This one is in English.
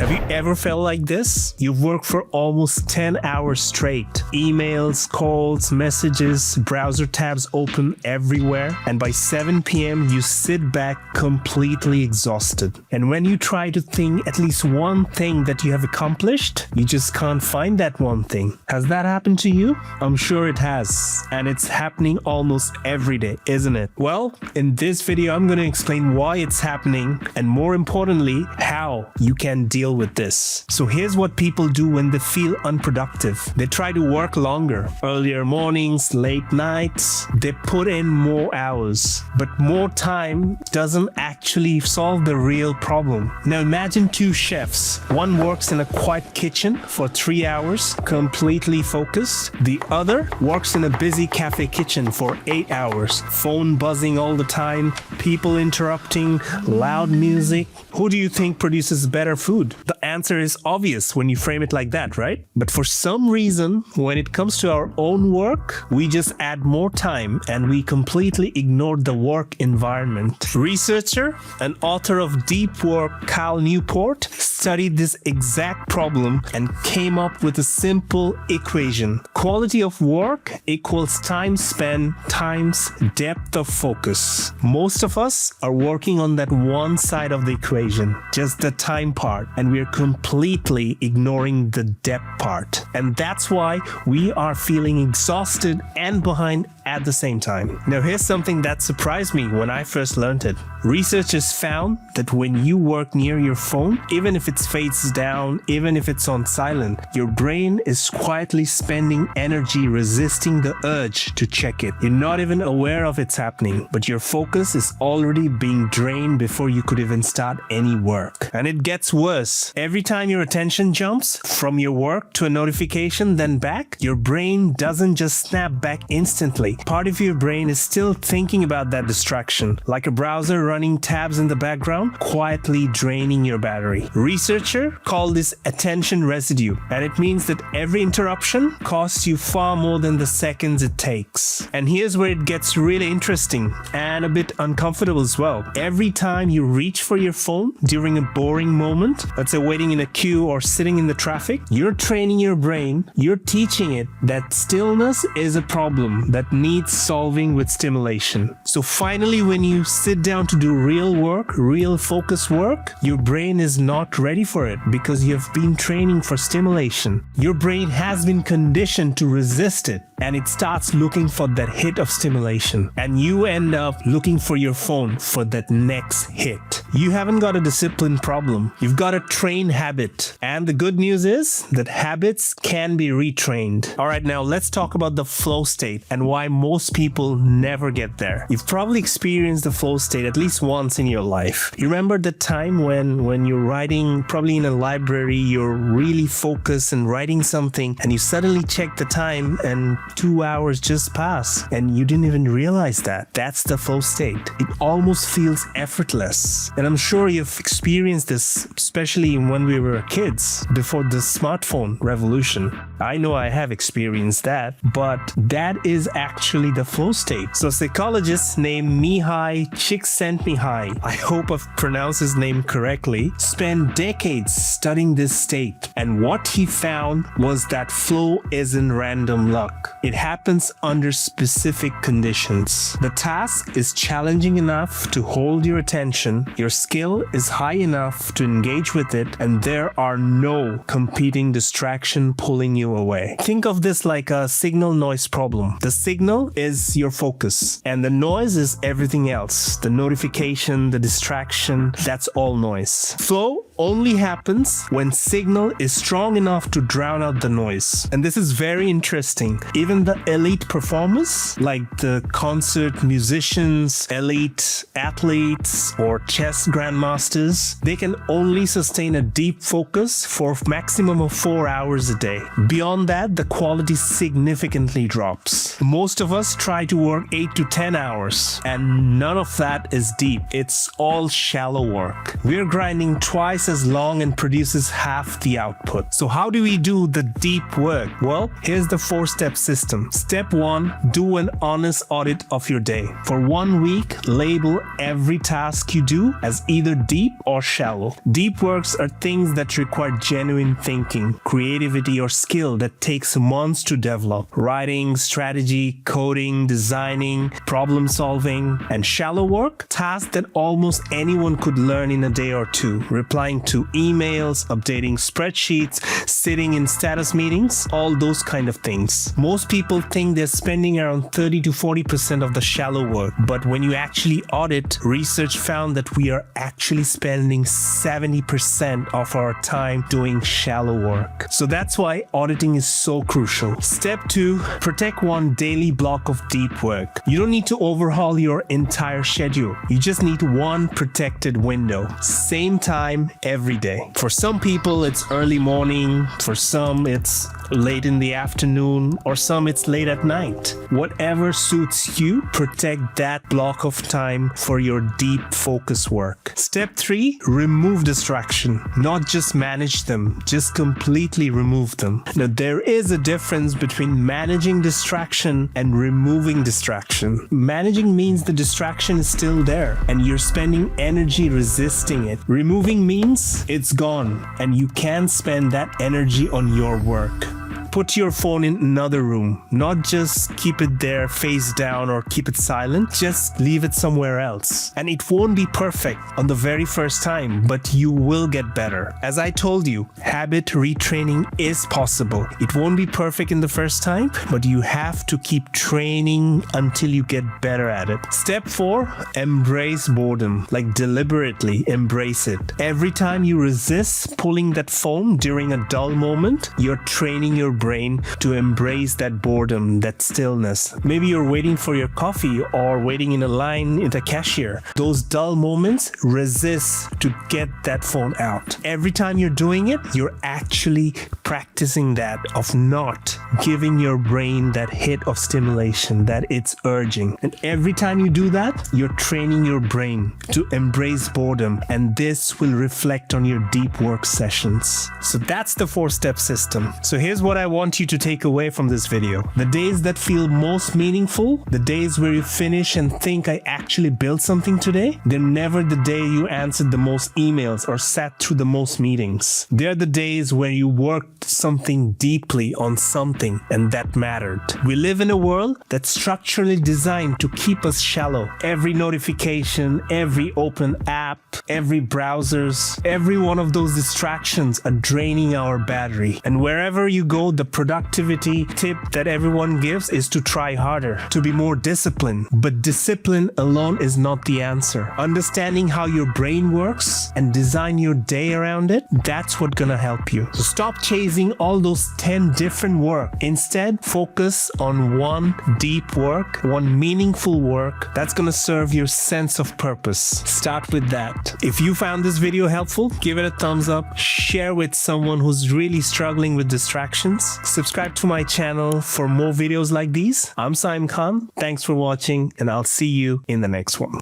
Have you ever felt like this? You've worked for almost 10 hours straight. Emails, calls, messages, browser tabs open everywhere. And by 7 p.m., you sit back completely exhausted. And when you try to think at least one thing that you have accomplished, you just can't find that one thing. Has that happened to you? I'm sure it has. And it's happening almost every day, isn't it? Well, in this video, I'm going to explain why it's happening and more importantly, how you can deal with this. So here's what people do when they feel unproductive. They try to work longer, earlier mornings, late nights. They put in more hours, but more time doesn't actually solve the real problem. Now imagine two chefs. One works in a quiet kitchen for 3 hours, completely focused. The other works in a busy cafe kitchen for 8 hours, phone buzzing all the time, people interrupting, loud music. Who do you think produces better food? The answer is obvious when you frame it like that, right? But for some reason, when it comes to our own work, we just add more time and we completely ignore the work environment. Researcher and author of Deep Work, Cal Newport, studied this exact problem and came up with a simple equation. Quality of work equals time spent times depth of focus. Most of us are working on that one side of the equation, just the time part, and we're completely ignoring the depth part. And that's why we are feeling exhausted and behind at the same time. Now here's something that surprised me when I first learned it. Researchers found that when you work near your phone, even if it's face down, even if it's on silent, your brain is quietly spending energy resisting the urge to check it. You're not even aware of it's happening, but your focus is already being drained before you could even start any work. And it gets worse. Every time your attention jumps from your work to a notification, then back, your brain doesn't just snap back instantly. Part of your brain is still thinking about that distraction, like a browser running tabs in the background, quietly draining your battery. Researcher called this attention residue, and it means that every interruption costs you far more than the seconds it takes. And here's where it gets really interesting and a bit uncomfortable as well. Every time you reach for your phone during a boring moment, let's say waiting in a queue or sitting in the traffic, you're training your brain, you're teaching it that stillness is a problem that needs solving with stimulation. So finally, when you sit down to do real work, real focus work, your brain is not ready for it because you have been training for stimulation. Your brain has been conditioned to resist it, and it starts looking for that hit of stimulation, and you end up looking for your phone for that next hit. You haven't got a discipline problem. You've got a trained habit. And the good news is that habits can be retrained. All right, now let's talk about the flow state and why most people never get there. You've probably experienced the flow state at least once in your life. You remember the time when you're writing, probably in a library, you're really focused and writing something, and you suddenly check the time and 2 hours just pass and you didn't even realize that. That's the flow state. It almost feels effortless. And I'm sure you've experienced this, especially when we were kids, before the smartphone revolution. I know I have experienced that, but that is actually the flow state. So psychologist named Mihai Csikszentmihalyi, I hope I've pronounced his name correctly, spent decades studying this state. And what he found was that flow isn't random luck. It happens under specific conditions. The task is challenging enough to hold your attention, your skill is high enough to engage with it, and there are no competing distraction pulling you away. Think of this like a signal noise problem. The signal is your focus, and the noise is everything else. The notification, the distraction, that's all noise. Flow only happens when signal is strong enough to drown out the noise. And this is very interesting. Even the elite performers, like the concert musicians, elite athletes, or chess grandmasters, they can only sustain a deep focus for a maximum of 4 hours a day. Beyond that, the quality significantly drops. Most of us try to work 8 to 10 hours, and none of that is deep. It's all shallow work. We're grinding twice twice as long and produces half the output. So how do we do the deep work? Well, here's the 4-step system. Step 1, do an honest audit of your day. For 1 week, label every task you do as either deep or shallow. Deep works are things that require genuine thinking, creativity, or skill that takes months to develop. Writing, strategy, coding, designing, problem solving. And shallow work, tasks that almost anyone could learn in a day or two. Replying to emails, updating spreadsheets, sitting in status meetings, all those kind of things. Most people think they're spending around 30 to 40% of the shallow work, but when you actually audit, research found that we are actually spending 70% of our time doing shallow work. So that's why auditing is so crucial. Step 2, protect one daily block of deep work. You don't need to overhaul your entire schedule. You just need one protected window. Same time every day. For some people, it's early morning. For some, it's late in the afternoon, or some it's late at night. Whatever suits you, protect that block of time for your deep focus work. Step 3, remove distraction. Not just manage them, just completely remove them. Now, there is a difference between managing distraction and removing distraction. Managing means the distraction is still there and you're spending energy resisting it. Removing means it's gone and you can spend that energy on your work. Put your phone in another room, not just keep it there face down or keep it silent, just leave it somewhere else. And it won't be perfect on the very first time, but you will get better. As I told you, habit retraining is possible. It won't be perfect in the first time, but you have to keep training until you get better at it. Step 4, embrace boredom, like deliberately embrace it. Every time you resist pulling that phone during a dull moment, you're training your brain to embrace that boredom, that stillness. Maybe you're waiting for your coffee or waiting in a line at the cashier. Those dull moments, resist to get that phone out. Every time you're doing it, you're actually practicing that of not giving your brain that hit of stimulation that it's urging. And every time you do that, you're training your brain to embrace boredom, and this will reflect on your deep work sessions. So that's the 4-step system. So here's what I want you to take away from this video. The days that feel most meaningful, the days where you finish and think I actually built something today, they're never the day you answered the most emails or sat through the most meetings. They're the days where you worked something deeply on something and that mattered. We live in a world that's structurally designed to keep us shallow. Every notification, every open app, every browsers, every one of those distractions are draining our battery. And wherever you go, the productivity tip that everyone gives is to try harder, to be more disciplined. But discipline alone is not the answer. Understanding how your brain works and design your day around it, that's what's gonna help you. So stop chasing all those 10 different work. Instead, focus on one deep work, one meaningful work that's gonna serve your sense of purpose. Start with that. If you found this video helpful, give it a thumbs up, share with someone who's really struggling with distractions. Subscribe to my channel for more videos like these. I'm Saim Khan. Thanks for watching, and I'll see you in the next one.